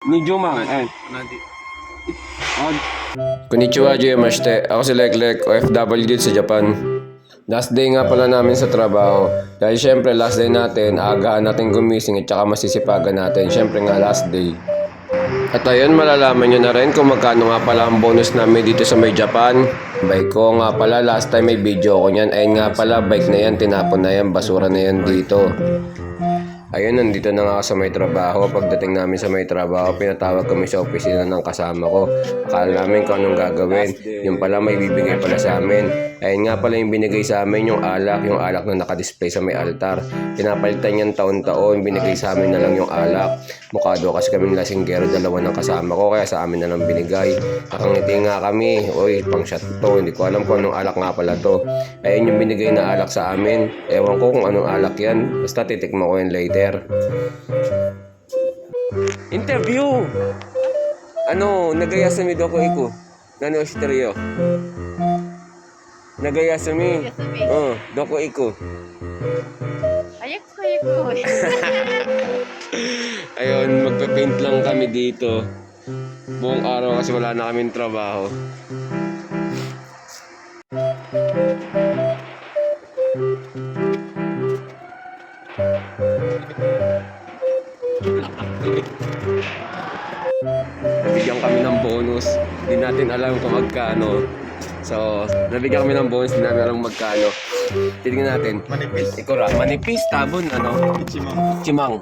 ni Juma, Konnichiwa, Juyamashite. Ako si Leklek, OFW dito sa Japan. Last day nga pala namin sa trabaho. Dahil syempre last day natin, agahan natin gumising at saka masisipagan natin. Syempre nga last day. At ayun, malalaman nyo na rin kung magkano nga pala ang bonus namin dito sa may Japan. Bike ko nga pala, last time may video ko niyan. Ayun nga pala, bike na yan, tinapon na yan, basura na yan dito. Ayun, nandito na nga ako sa may trabaho. Pagdating namin sa may trabaho, pinatawag kami sa opisina ng kasama ko. Akala namin kung anong gagawin. Yung pala may bibigay pala sa amin. Ayun nga pala yung binigay sa amin, yung alak na nakadisplay sa may altar. Pinapalitan yan taon-taon, binigay sa amin na lang yung alak. Mukha daw kasi kaming lasinggero, dalawa ng kasama ko, kaya sa amin na lang binigay. Nakangiti nga kami, oy, pang shot to, hindi ko alam kung anong alak nga pala to. Ayun yung binigay na alak sa amin. Ewan ko kung anong alak yan, basta titikman ko yan later. Interview! Ano, nagayasami daw ko iko. Nano shiteru yo. Nagayasami. Doko iko. Ayako. Ayun, magpe-paint lang kami dito. Buong araw kasi wala na kaming trabaho. Nabigyan kami ng bonus. Hindi natin alam kung magkano. So, nabigyan kami ng bonus. Hindi namin alam magkano. Tignan natin. Manipis. Ikura. Manipis, tabon, ano? Chimang.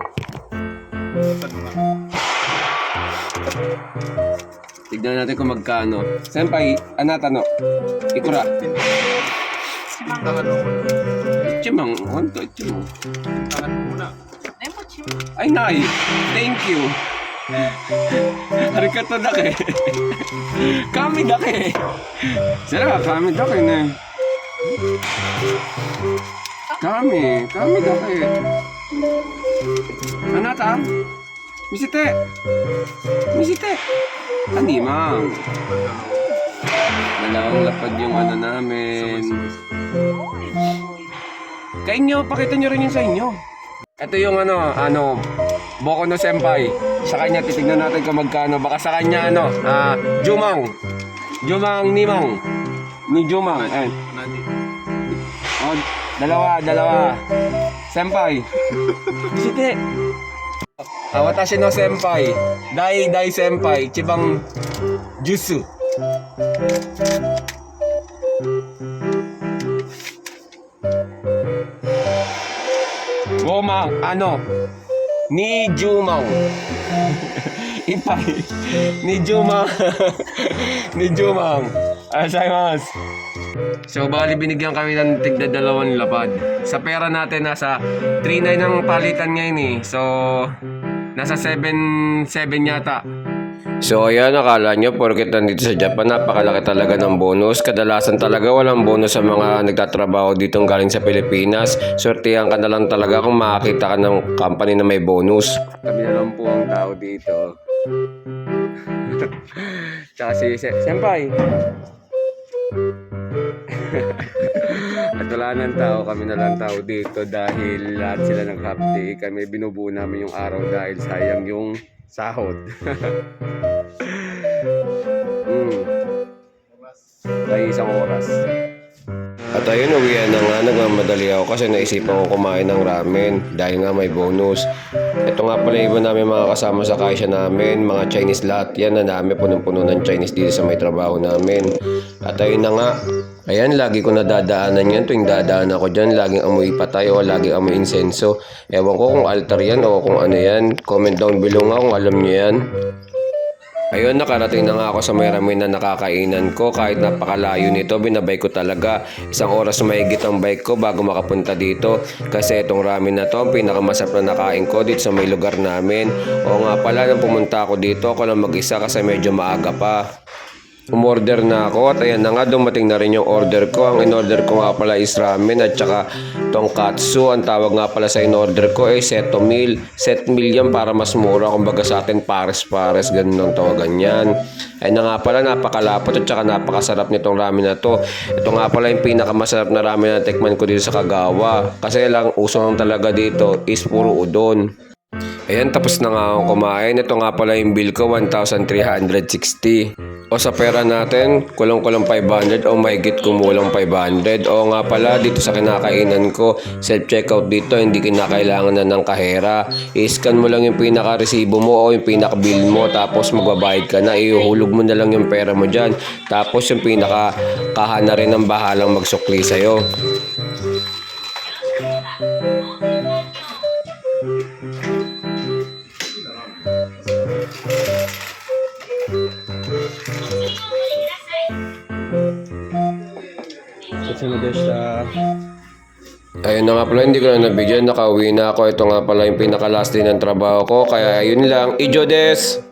Tignan natin kung magkano. Senpai, anatano? Ikura. Chimang. Honto, chimang. Ay, nai. Thank you. Arigato dake. Kami dake. Sira, kami dake ne. Kami dake. Anata? Misite. Ani, mang. Dalawang lapad yung ano namin. Kainyo, pakita nyo rin yun sa inyo. Ito yung Boku no Senpai. Sa kanya, titignan natin kung magkano. Baka sa kanya, Jumang, Nimang. Ni Jumang, Oh, dalawa. Senpai. Bisite. Watashi no Senpai. Dai Senpai. Chibang Jutsu. Gomang, ni Jumang. Ipay. Ni Jumang. Asaymas. So, bali binigyan kami ng tigda 2 lapad. Sa pera natin, nasa 3.9 ang palitan ngayon eh. So, nasa 7.7 yata. So ayan, akala nyo porket nandito sa Japan napakalaki talaga ng bonus. Kadalasan talaga walang bonus sa mga nagtatrabaho ditong galing sa Pilipinas. Swertihan ka na lang talaga kung makakita ka ng company na may bonus. Kami na lang po ang tao dito. Tsaka si Senpai. At wala ng tao, kami na lang tao dito dahil lahat sila nag-half day. Kami binubuo namin yung araw dahil sayang yung sahod. Ay, 1 oras. At ayun, uwian na nga, nagmamadali ako kasi naisipan ko kumain ng ramen dahil nga may bonus. Ito nga pala iba namin mga kasama sa kaisya namin, mga Chinese lahat yan na namin, punong-puno ng Chinese dito sa may trabaho namin. At ayun na nga, ayan, lagi ko nadadaanan yan, tuwing dadaan ako dyan, laging amoy patay o laging amoy insenso. Ewan ko kung altar yan o kung ano yan, comment down below nga kung alam nyo yan. Ayun, nakarating na nga ako sa may ramen na nakakainan ko. Kahit napakalayo nito, binabay ko talaga. 1 oras mahigit ang bike ko bago makapunta dito. Kasi itong ramen na to, ang pinakamasarap na nakain ko dito sa may lugar namin. O nga pala, nang pumunta ako dito, ako lang mag-isa kasi medyo maaga pa. Umorder na ako at ayan na nga, dumating na rin yung order ko. Ang in-order ko nga pala is ramen at saka tonkatsu. Ang tawag nga pala sa in-order ko ay seto meal. Set meal yan para mas mura. Kumbaga sa atin pares-pares, ganun ang tawagan yan. Ayun na nga pala, napakalapot at saka napakasarap nitong ramen na to. Ito nga pala yung pinakamasarap na ramen na tikman ko dito sa Kagawa. Kasi lang, uso lang talaga dito is puro udon. Ayan, tapos na nga akong kumain. Ito nga pala yung bill ko, 1,360. O sa pera natin, kulang-kulang 500 o mahigit kumulang 500. O nga pala, dito sa kinakainan ko, self-checkout dito, hindi kinakailangan na ng kahera. I-scan mo lang yung pinaka-resibo mo o yung pinaka-bill mo, tapos magbabayad ka na. Ihuhulog mo na lang yung pera mo dyan. Tapos yung pinaka-kaha na rin ang bahalang magsukli sa'yo. Ayun na nga pala, hindi ko na nabigyan. Nakauwi na ako. Ito nga pala yung pinaka-last day ng trabaho ko. Kaya ayun lang. Ijo des!